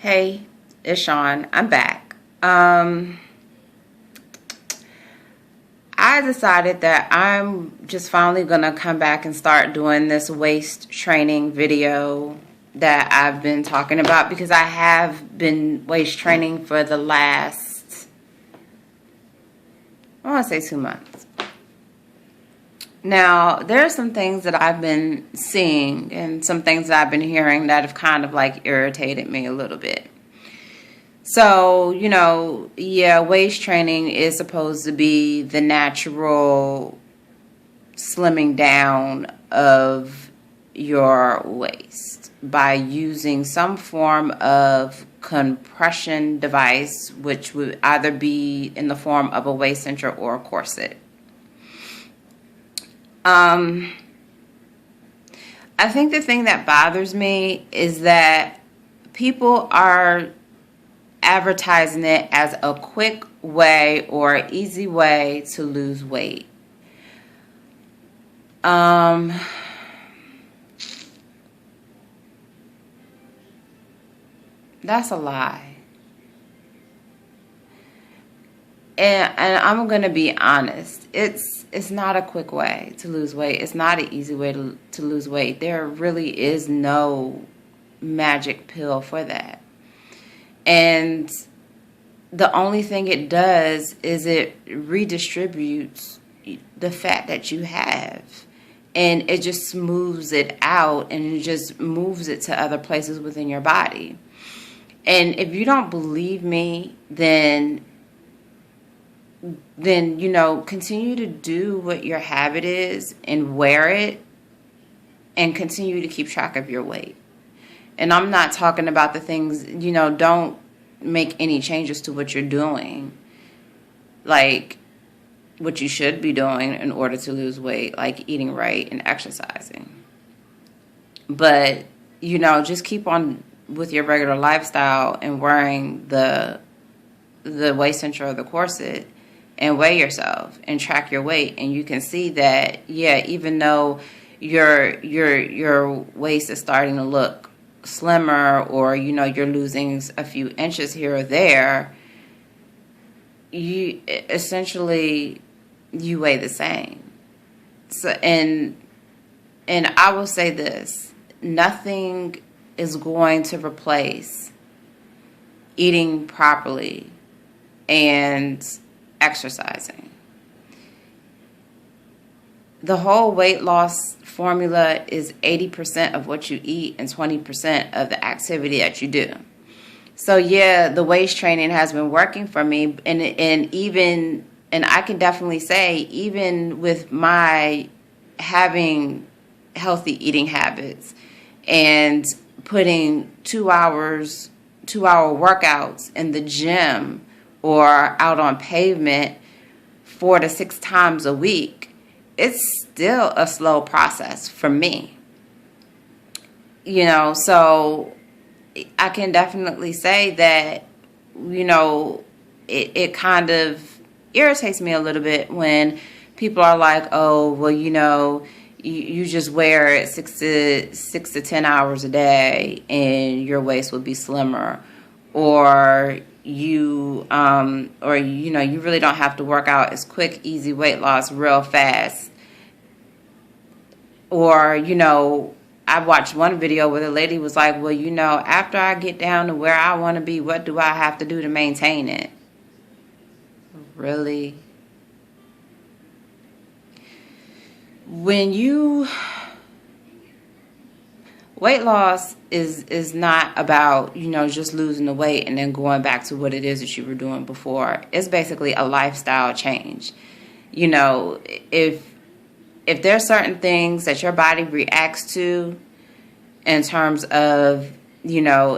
Hey, it's Sean. I'm back. I decided that I'm just finally going to come back and start doing this waist training video that I've been talking about, because I have been waist training for the last, I want to say 2 months. Now, there are some things that I've been seeing and some things that I've been hearing that have kind of like irritated me a little bit. So, waist training is supposed to be the natural slimming down of your waist by using some form of compression device, which would either be in the form of a waist cincher or a corset. I think the thing that bothers me is that people are advertising it as a quick way or easy way to lose weight. That's a lie. And I'm going to be honest. It's not a quick way to lose weight. It's not an easy way to lose weight. There really is no magic pill for that. And the only thing it does is it redistributes the fat that you have. And it just smooths it out and it just moves it to other places within your body. And if you don't believe me, then continue to do what your habit is and wear it and continue to keep track of your weight. And I'm not talking about the things, don't make any changes to what you're doing, like what you should be doing in order to lose weight, like eating right and exercising. But, just keep on with your regular lifestyle and wearing the waist cincher or the corset and weigh yourself and track your weight, and you can see that, even though your waist is starting to look slimmer, or you're losing a few inches here or there, you weigh the same. So and I will say this: nothing is going to replace eating properly and exercising. The whole weight loss formula is 80% of what you eat and 20% of the activity that you do. So the waist training has been working for me, and I can definitely say, even with my having healthy eating habits and putting 2 hour workouts in the gym or out on pavement 4 to 6 times a week, it's still a slow process for me. So I can definitely say that, it kind of irritates me a little bit when people are like, oh, well, you just wear it 6 to 10 hours a day and your waist will be slimmer, or you really don't have to work out. It's quick, easy weight loss real fast. Or, I watched one video where the lady was like, well, after I get down to where I want to be, what do I have to do to maintain it? Really? Weight loss is not about, just losing the weight and then going back to what it is that you were doing before. It's basically a lifestyle change. If there are certain things that your body reacts to in terms of, it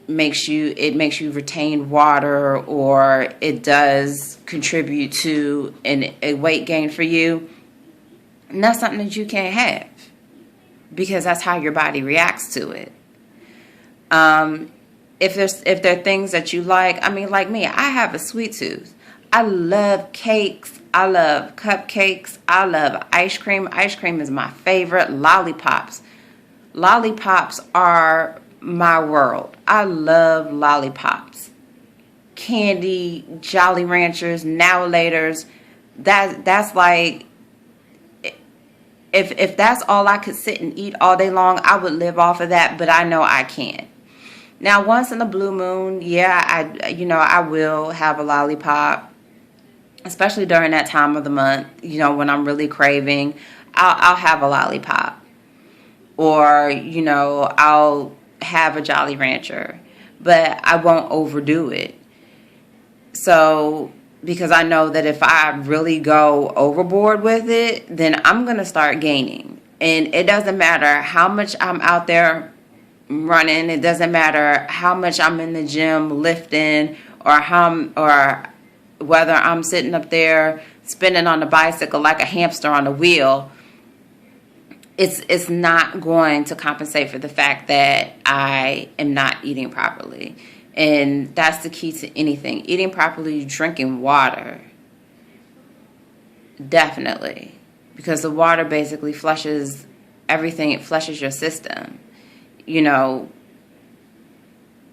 makes you retain water, or it does contribute to a weight gain for you, and that's something that you can't have, because that's how your body reacts to it. If there are things that you like, like me, I have a sweet tooth. I love cakes. I love cupcakes. I love ice cream. Ice cream is my favorite. Lollipops. Lollipops are my world. I love lollipops, candy, Jolly Ranchers, Now and Laters. That's like, if that's all I could sit and eat all day long, I would live off of that, but I know I can't. Now, once in a blue moon, yeah, I will have a lollipop, especially during that time of the month, when I'm really craving, I'll have a lollipop. Or, I'll have a Jolly Rancher, but I won't overdo it. So, because I know that if I really go overboard with it, then I'm going to start gaining. And it doesn't matter how much I'm out there running. It doesn't matter how much I'm in the gym lifting, or whether I'm sitting up there spinning on the bicycle like a hamster on a wheel. It's not going to compensate for the fact that I am not eating properly. And that's the key to anything. Eating properly, drinking water. Definitely. Because the water basically flushes everything. It flushes your system.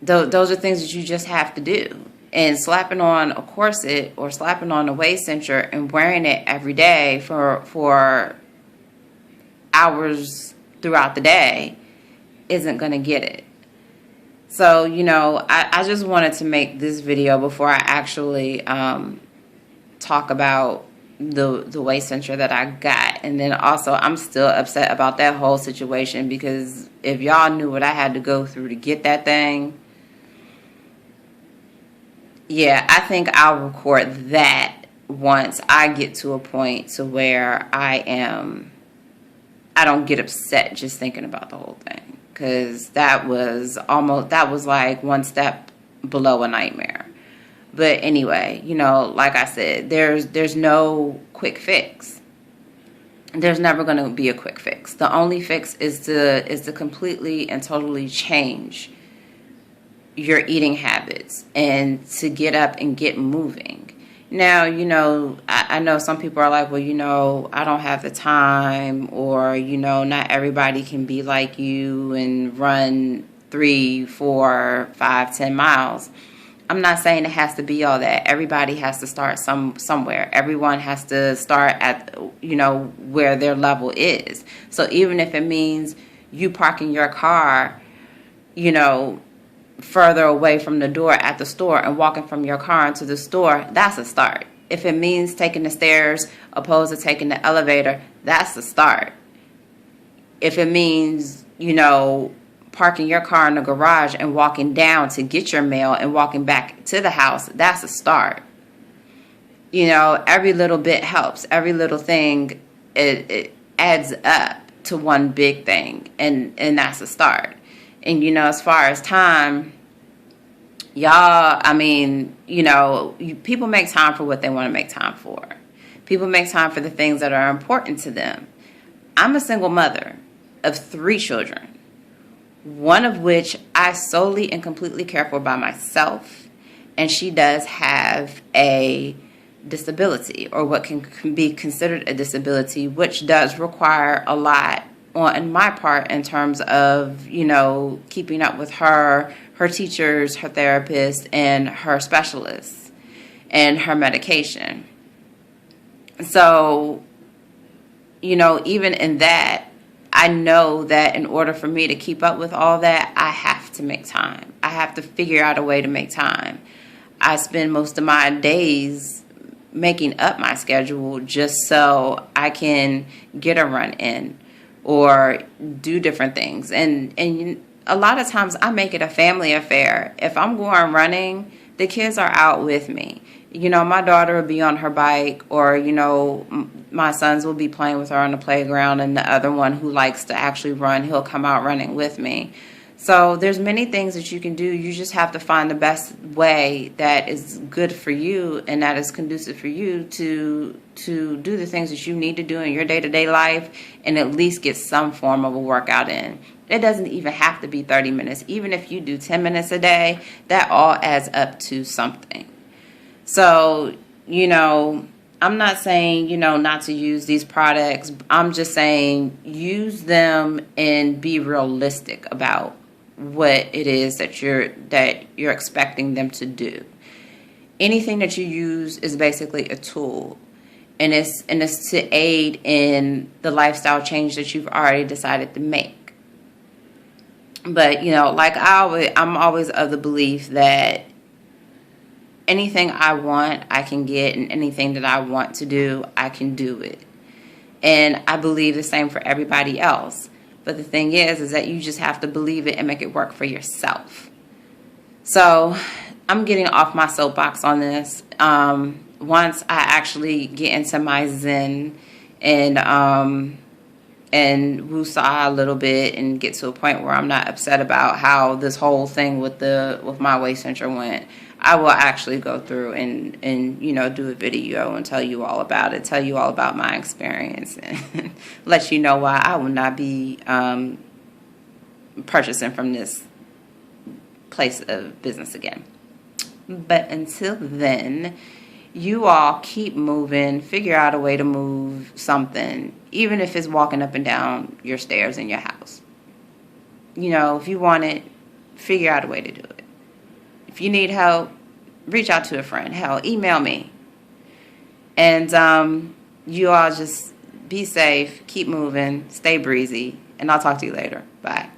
Those are things that you just have to do. And slapping on a corset or slapping on a waist cincher and wearing it every day for hours throughout the day isn't going to get it. So, I just wanted to make this video before I actually talk about the waist cincher that I got. And then also, I'm still upset about that whole situation, because if y'all knew what I had to go through to get that thing, yeah, I think I'll record that once I get to a point to where I don't get upset just thinking about the whole thing. Because that was like one step below a nightmare. But anyway, like I said, there's no quick fix. There's never going to be a quick fix. The only fix is to completely and totally change your eating habits and to get up and get moving. Now, I know some people are like, well, I don't have the time, or, not everybody can be like you and run 3, 4, 5, 10 miles. I'm not saying it has to be all that. Everybody has to start somewhere. Everyone has to start at, where their level is. So even if it means you parking your car, further away from the door at the store and walking from your car into the store, that's a start. If it means taking the stairs opposed to taking the elevator, that's a start. If it means, parking your car in the garage and walking down to get your mail and walking back to the house, that's a start. Every little bit helps. Every little thing, it adds up to one big thing, and that's a start. And, as far as time, y'all, people make time for what they want to make time for. People make time for the things that are important to them. I'm a single mother of 3 children, one of which I solely and completely care for by myself. And she does have a disability, or what can be considered a disability, which does require a lot on my part in terms of, keeping up with her teachers, her therapists, and her specialists, and her medication. So, even in that, I know that in order for me to keep up with all that, I have to make time. I have to figure out a way to make time. I spend most of my days making up my schedule just so I can get a run in or do different things. And a lot of times I make it a family affair. If I'm going running, the kids are out with me. My daughter will be on her bike, or, my sons will be playing with her on the playground, and the other one who likes to actually run, he'll come out running with me. So there's many things that you can do. You just have to find the best way that is good for you and that is conducive for you to do the things that you need to do in your day-to-day life, and at least get some form of a workout in. It doesn't even have to be 30 minutes. Even if you do 10 minutes a day, that all adds up to something. So, I'm not saying, not to use these products. I'm just saying use them and be realistic about what it is that you're expecting them to do. Anything that you use is basically a tool, and it's to aid in the lifestyle change that you've already decided to make. But like I'm always of the belief that anything I want, I can get, and anything that I want to do, I can do it. And I believe the same for everybody else. But the thing is that you just have to believe it and make it work for yourself. So I'm getting off my soapbox on this. Once I actually get into my Zen and woosah a little bit and get to a point where I'm not upset about how this whole thing with my waist center went, I will actually go through and do a video and tell you all about it, tell you all about my experience, and let you know why I will not be purchasing from this place of business again. But until then, you all keep moving, figure out a way to move something, even if it's walking up and down your stairs in your house. If you want it, figure out a way to do it. If you need help, reach out to a friend. Hell, email me. And you all just be safe, keep moving, stay breezy, and I'll talk to you later. Bye.